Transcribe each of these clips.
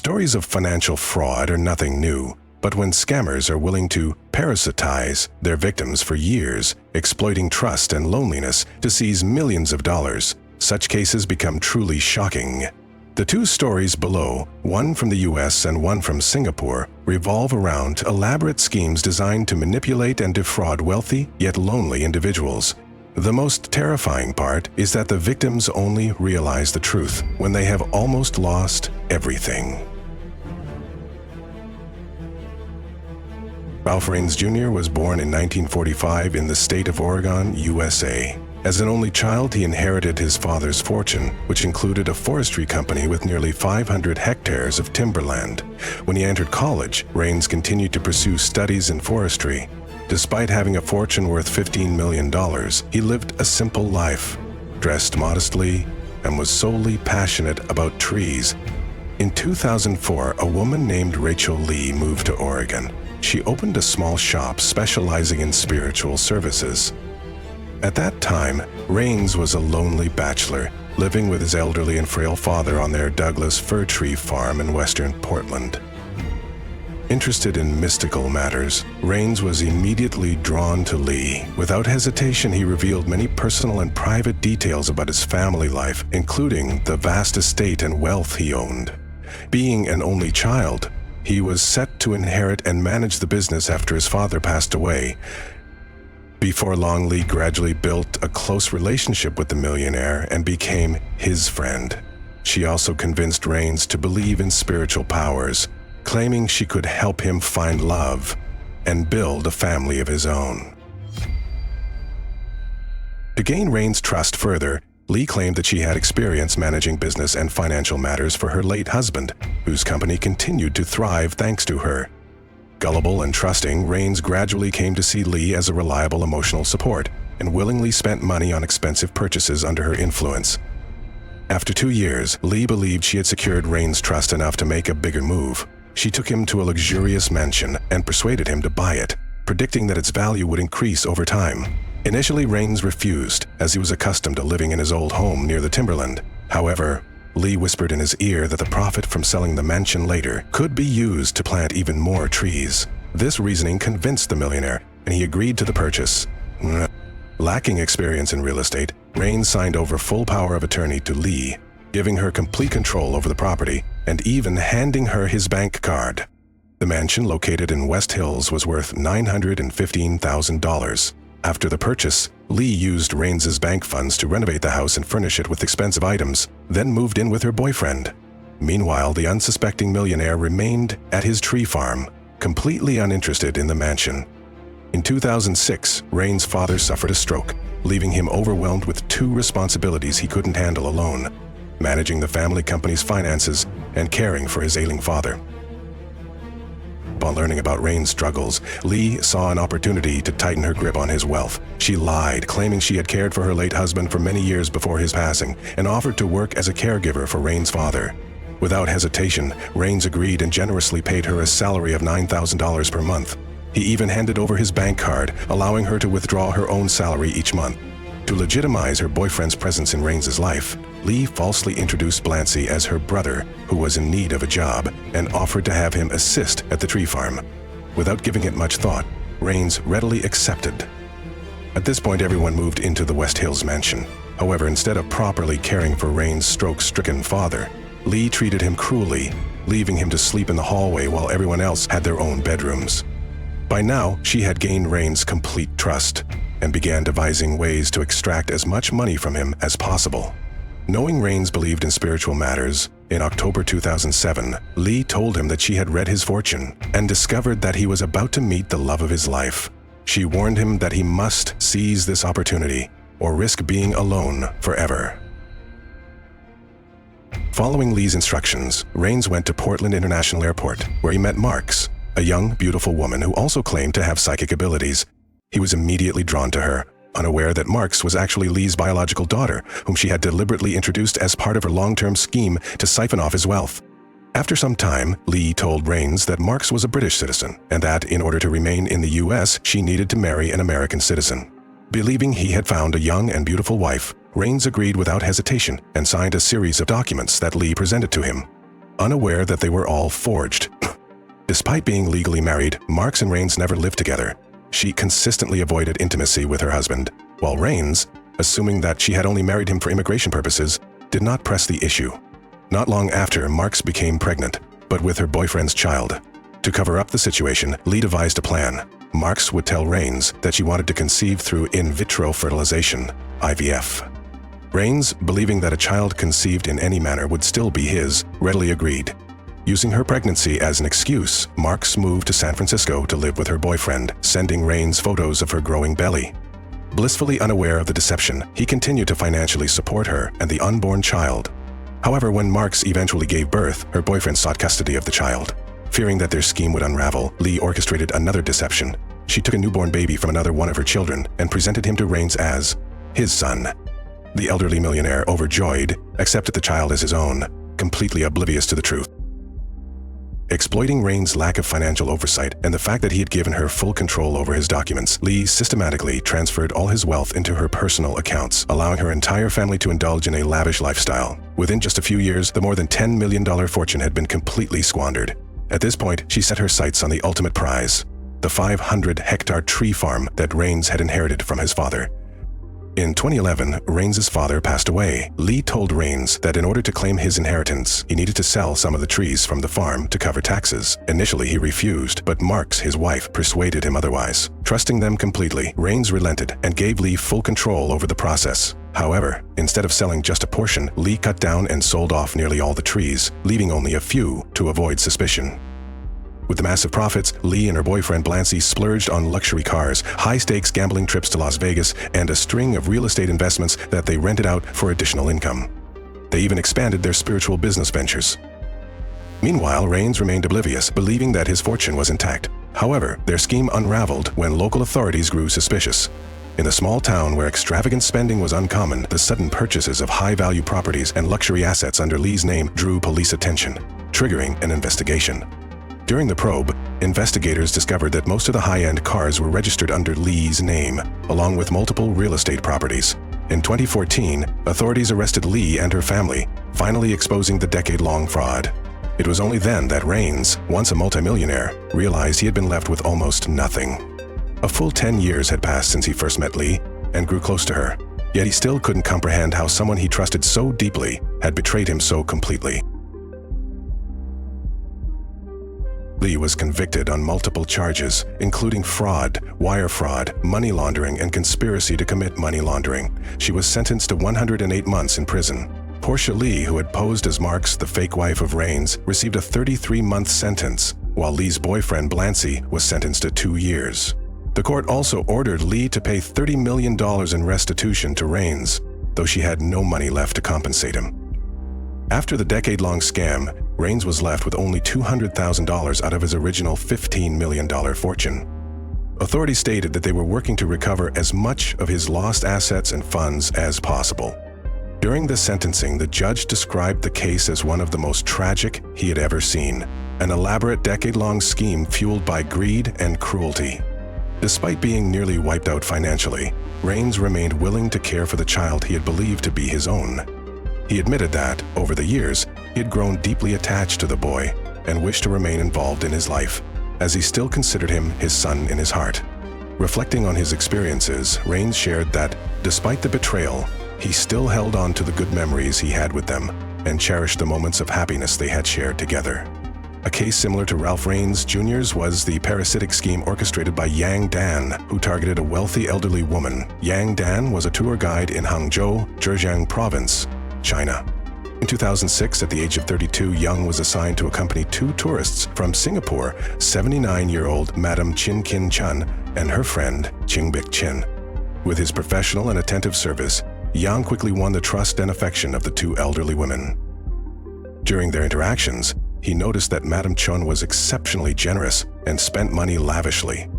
Stories of financial fraud are nothing new, but when scammers are willing to parasitize their victims for years, exploiting trust and loneliness to seize millions of dollars, such cases become truly shocking. The two stories below, one from the US and one from Singapore, revolve around elaborate schemes designed to manipulate and defraud wealthy yet lonely individuals. The most terrifying part is that the victims only realize the truth when they have almost lost everything. Ralph Raines Jr. was born in 1945 in the state of Oregon, USA. As an only child, he inherited his father's fortune, which included a forestry company with nearly 500 hectares of timberland. When he entered college, Raines continued to pursue studies in forestry. Despite having a fortune worth $15 million, he lived a simple life, dressed modestly, and was solely passionate about trees. In 2004, a woman named Rachel Lee moved to Oregon. She opened a small shop specializing in spiritual services. At that time, Raines was a lonely bachelor, living with his elderly and frail father on their Douglas fir tree farm in western Portland. Interested in mystical matters, Raines was immediately drawn to Lee. Without hesitation, he revealed many personal and private details about his family life, including the vast estate and wealth he owned. Being an only child, he was set to inherit and manage the business after his father passed away. Before long, Lee gradually built a close relationship with the millionaire and became his friend. She also convinced Raines to believe in spiritual powers, claiming she could help him find love and build a family of his own. To gain Raines' trust further, Lee claimed that she had experience managing business and financial matters for her late husband, whose company continued to thrive thanks to her. Gullible and trusting, Raines gradually came to see Lee as a reliable emotional support and willingly spent money on expensive purchases under her influence. After 2 years, Lee believed she had secured Raines' trust enough to make a bigger move. She took him to a luxurious mansion and persuaded him to buy it, predicting that its value would increase over time. Initially, Raines refused, as he was accustomed to living in his old home near the timberland. However, Lee whispered in his ear that the profit from selling the mansion later could be used to plant even more trees. This reasoning convinced the millionaire, and he agreed to the purchase. Lacking experience in real estate, Raines signed over full power of attorney to Lee, giving her complete control over the property and even handing her his bank card. The mansion, located in West Hills, was worth $915,000. After the purchase, Lee used Raines's bank funds to renovate the house and furnish it with expensive items, then moved in with her boyfriend. Meanwhile, the unsuspecting millionaire remained at his tree farm, completely uninterested in the mansion. In 2006, Raines' father suffered a stroke, leaving him overwhelmed with 2 responsibilities he couldn't handle alone: managing the family company's finances and caring for his ailing father. Upon learning about Raines' struggles, Lee saw an opportunity to tighten her grip on his wealth. She lied, claiming she had cared for her late husband for many years before his passing, and offered to work as a caregiver for Raines' father. Without hesitation, Raines agreed and generously paid her a salary of $9,000 per month. He even handed over his bank card, allowing her to withdraw her own salary each month. To legitimize her boyfriend's presence in Raines' life, Lee falsely introduced Blancy as her brother, who was in need of a job, and offered to have him assist at the tree farm. Without giving it much thought, Raines readily accepted. At this point, everyone moved into the West Hills mansion. However, instead of properly caring for Raines' stroke-stricken father, Lee treated him cruelly, leaving him to sleep in the hallway while everyone else had their own bedrooms. By now, she had gained Raines' complete trust and began devising ways to extract as much money from him as possible. Knowing Raines believed in spiritual matters, in October 2007, Lee told him that she had read his fortune and discovered that he was about to meet the love of his life. She warned him that he must seize this opportunity or risk being alone forever. Following Lee's instructions, Raines went to Portland International Airport, where he met Marks, a young, beautiful woman who also claimed to have psychic abilities. He was immediately drawn to her, unaware that Marks was actually Lee's biological daughter, whom she had deliberately introduced as part of her long-term scheme to siphon off his wealth. After some time, Lee told Raines that Marks was a British citizen, and that in order to remain in the US, she needed to marry an American citizen. Believing he had found a young and beautiful wife, Raines agreed without hesitation and signed a series of documents that Lee presented to him. unaware that they were all forged. Despite being legally married, Marks and Rains never lived together. She consistently avoided intimacy with her husband, while Rains, assuming that she had only married him for immigration purposes, did not press the issue. Not long after, Marks became pregnant, but with her boyfriend's child. To cover up the situation, Lee devised a plan. Marks would tell Rains that she wanted to conceive through in vitro fertilization, IVF. Rains, believing that a child conceived in any manner would still be his, readily agreed. Using her pregnancy as an excuse, Marks moved to San Francisco to live with her boyfriend, sending Rains photos of her growing belly. Blissfully unaware of the deception, he continued to financially support her and the unborn child. However, when Marks eventually gave birth, her boyfriend sought custody of the child. Fearing that their scheme would unravel, Lee orchestrated another deception. She took a newborn baby from another one of her children and presented him to Rains as his son. The elderly millionaire, overjoyed, accepted the child as his own, completely oblivious to the truth. Exploiting Rains' lack of financial oversight and the fact that he had given her full control over his documents, Lee systematically transferred all his wealth into her personal accounts, allowing her entire family to indulge in a lavish lifestyle. Within just a few years, the more than $10 million fortune had been completely squandered. At this point, she set her sights on the ultimate prize, the 500-hectare tree farm that Rains had inherited from his father. In 2011, Rains' father passed away. Lee told Rains that in order to claim his inheritance, he needed to sell some of the trees from the farm to cover taxes. Initially, he refused, but Marks, his wife, persuaded him otherwise. Trusting them completely, Rains relented and gave Lee full control over the process. However, instead of selling just a portion, Lee cut down and sold off nearly all the trees, leaving only a few to avoid suspicion. With the massive profits, Lee and her boyfriend Blancy splurged on luxury cars, high-stakes gambling trips to Las Vegas, and a string of real estate investments that they rented out for additional income. They even expanded their spiritual business ventures. Meanwhile, Rains remained oblivious, believing that his fortune was intact. However, their scheme unraveled when local authorities grew suspicious. In the small town where extravagant spending was uncommon, the sudden purchases of high-value properties and luxury assets under Lee's name drew police attention, triggering an investigation. During the probe, investigators discovered that most of the high-end cars were registered under Lee's name, along with multiple real estate properties. In 2014, authorities arrested Lee and her family, finally exposing the decade-long fraud. It was only then that Rains, once a multimillionaire, realized he had been left with almost nothing. A full 10 years had passed since he first met Lee and grew close to her, yet he still couldn't comprehend how someone he trusted so deeply had betrayed him so completely. Lee was convicted on multiple charges, including fraud, wire fraud, money laundering, and conspiracy to commit money laundering. She was sentenced to 108 months in prison. Portia Lee, who had posed as Marks, the fake wife of Rains, received a 33-month sentence, while Lee's boyfriend Blancy was sentenced to 2 years. The court also ordered Lee to pay $30 million in restitution to Rains, though she had no money left to compensate him. After the decade-long scam, Rains was left with only $200,000 out of his original $15 million fortune. Authorities stated that they were working to recover as much of his lost assets and funds as possible. During the sentencing, the judge described the case as one of the most tragic he had ever seen, an elaborate decade-long scheme fueled by greed and cruelty. Despite being nearly wiped out financially, Rains remained willing to care for the child he had believed to be his own. He admitted that, over the years, he had grown deeply attached to the boy and wished to remain involved in his life, as he still considered him his son in his heart. Reflecting on his experiences, Rains shared that, despite the betrayal, he still held on to the good memories he had with them and cherished the moments of happiness they had shared together. A case similar to Ralph Rains Jr.'s was the parasitic scheme orchestrated by Yang Dan, who targeted a wealthy elderly woman. Yang Dan was a tour guide in Hangzhou, Zhejiang Province, China. In 2006, at the age of 32, Young was assigned to accompany 2 tourists from Singapore, 79-year-old Madam Chin Kin Chun and her friend Qingbik Chin. With his professional and attentive service, Yang quickly won the trust and affection of the 2 elderly women. During their interactions, he noticed that Madam Chun was exceptionally generous and spent money lavishly.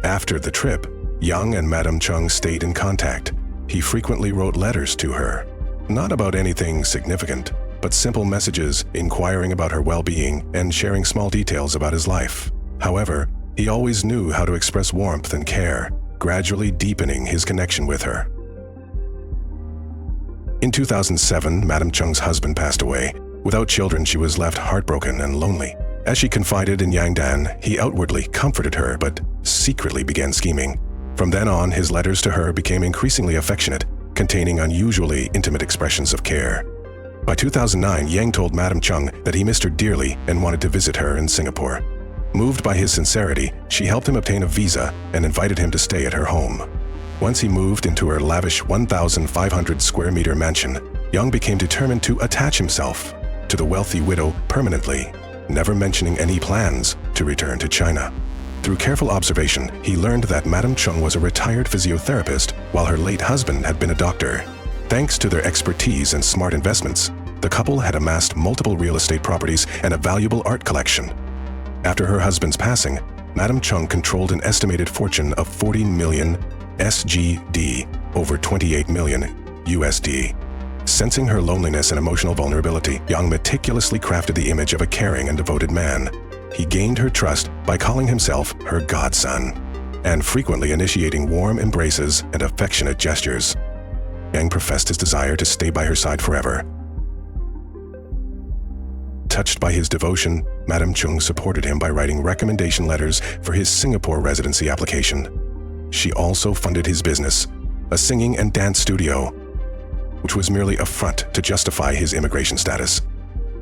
After the trip, Yang and Madam Chun stayed in contact. He frequently wrote letters to her, not about anything significant, but simple messages inquiring about her well-being and sharing small details about his life. However, he always knew how to express warmth and care, gradually deepening his connection with her. In 2007, Madam Chung's husband passed away, Without children, she was left heartbroken and lonely. As she confided in Yang Dan, he outwardly comforted her but secretly began scheming. From then on, his letters to her became increasingly affectionate, containing unusually intimate expressions of care. By 2009, Yang told Madam Chung that he missed her dearly and wanted to visit her in Singapore. Moved by his sincerity, she helped him obtain a visa and invited him to stay at her home. Once he moved into her lavish 1,500 square meter mansion, Yang became determined to attach himself to the wealthy widow permanently, never mentioning any plans to return to China. Through careful observation, he learned that Madam Chung was a retired physiotherapist while her late husband had been a doctor. Thanks to their expertise and smart investments, the couple had amassed multiple real estate properties and a valuable art collection. After her husband's passing, Madam Chung controlled an estimated fortune of 40 million SGD, over 28 million USD. Sensing her loneliness and emotional vulnerability, Yang meticulously crafted the image of a caring and devoted man. He gained her trust by calling himself her godson, and frequently initiating warm embraces and affectionate gestures. Yang professed his desire to stay by her side forever. Touched by his devotion, Madam Chung supported him by writing recommendation letters for his Singapore residency application. She also funded his business, a singing and dance studio, which was merely a front to justify his immigration status.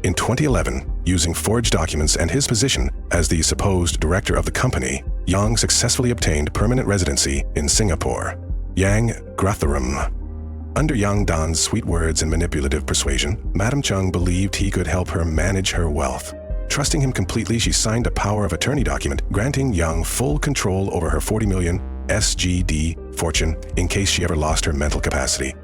In 2011, using forged documents and his position as the supposed director of the company, Yang successfully obtained permanent residency in Singapore. Yang Gratharam. Under Yang Dan's sweet words and manipulative persuasion, Madam Chung believed he could help her manage her wealth. Trusting him completely, she signed a power of attorney document granting Yang full control over her 40 million SGD fortune in case she ever lost her mental capacity.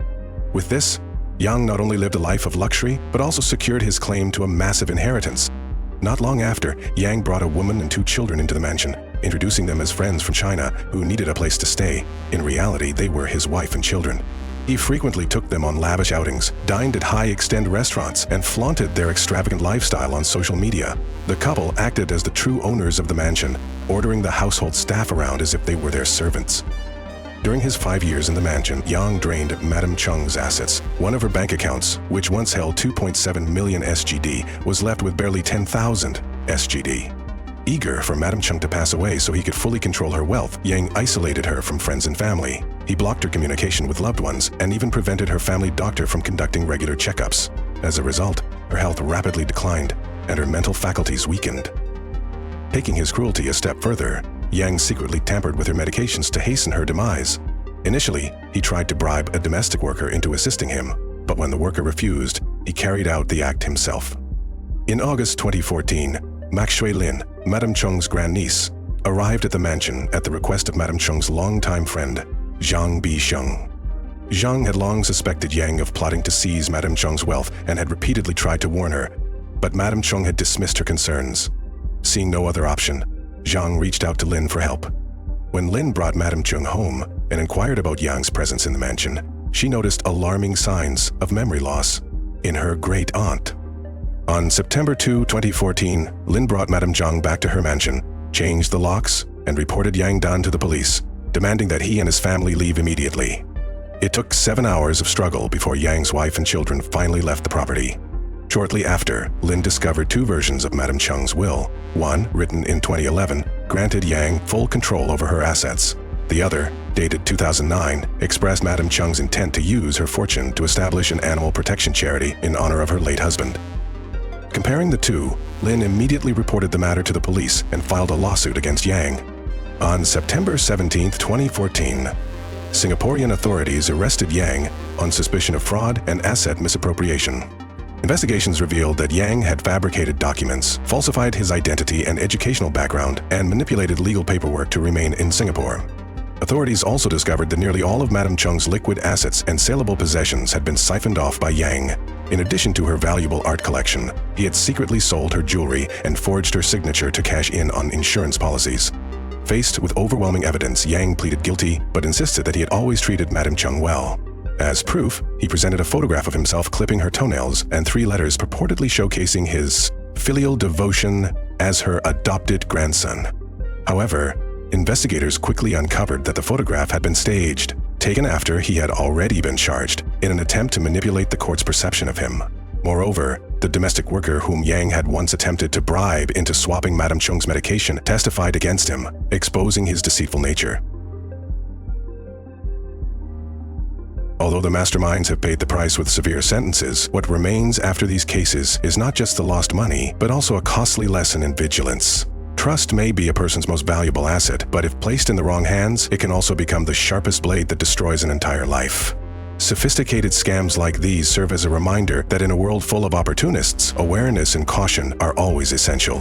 With this, Yang not only lived a life of luxury, but also secured his claim to a massive inheritance. Not long after, Yang brought a woman and 2 children into the mansion, introducing them as friends from China who needed a place to stay. In reality, they were his wife and children. He frequently took them on lavish outings, dined at high-extend restaurants, and flaunted their extravagant lifestyle on social media. The couple acted as the true owners of the mansion, ordering the household staff around as if they were their servants. During his 5 years in the mansion, Yang drained Madam Chung's assets. One of her bank accounts, which once held 2.7 million SGD, was left with barely 10,000 SGD. Eager for Madam Chung to pass away so he could fully control her wealth, Yang isolated her from friends and family. He blocked her communication with loved ones and even prevented her family doctor from conducting regular checkups. As a result, her health rapidly declined and her mental faculties weakened. Taking his cruelty a step further, Yang secretly tampered with her medications to hasten her demise. Initially, he tried to bribe a domestic worker into assisting him, but when the worker refused, he carried out the act himself. In August 2014, Mak Shui Lin, Madam Chung's grandniece, arrived at the mansion at the request of Madam Chung's longtime friend, Zhang Bisheng. Zhang had long suspected Yang of plotting to seize Madam Chung's wealth and had repeatedly tried to warn her, but Madam Chung had dismissed her concerns. Seeing no other option, Zhang reached out to Lin for help. When Lin brought Madam Chung home and inquired about Yang's presence in the mansion, she noticed alarming signs of memory loss in her great-aunt. On September 2, 2014, Lin brought Madam Zhang back to her mansion, changed the locks, and reported Yang Dan to the police, demanding that he and his family leave immediately. It took 7 hours of struggle before Yang's wife and children finally left the property. Shortly after, Lin discovered 2 versions of Madam Chung's will. One, written in 2011, granted Yang full control over her assets. The other, dated 2009, expressed Madam Chung's intent to use her fortune to establish an animal protection charity in honor of her late husband. Comparing the two, Lin immediately reported the matter to the police and filed a lawsuit against Yang. On September 17, 2014, Singaporean authorities arrested Yang on suspicion of fraud and asset misappropriation. Investigations revealed that Yang had fabricated documents, falsified his identity and educational background, and manipulated legal paperwork to remain in Singapore. Authorities also discovered that nearly all of Madam Chung's liquid assets and saleable possessions had been siphoned off by Yang. In addition to her valuable art collection, he had secretly sold her jewelry and forged her signature to cash in on insurance policies. Faced with overwhelming evidence, Yang pleaded guilty but insisted that he had always treated Madam Chung well. As proof, he presented a photograph of himself clipping her toenails and 3 letters purportedly showcasing his filial devotion as her adopted grandson. However, investigators quickly uncovered that the photograph had been staged, taken after he had already been charged, in an attempt to manipulate the court's perception of him. Moreover, The domestic worker whom Yang had once attempted to bribe into swapping Madame Chung's medication testified against him, exposing his deceitful nature. Although the masterminds have paid the price with severe sentences, what remains after these cases is not just the lost money, but also a costly lesson in vigilance. Trust may be a person's most valuable asset, but if placed in the wrong hands, it can also become the sharpest blade that destroys an entire life. Sophisticated scams like these serve as a reminder that in a world full of opportunists, awareness and caution are always essential.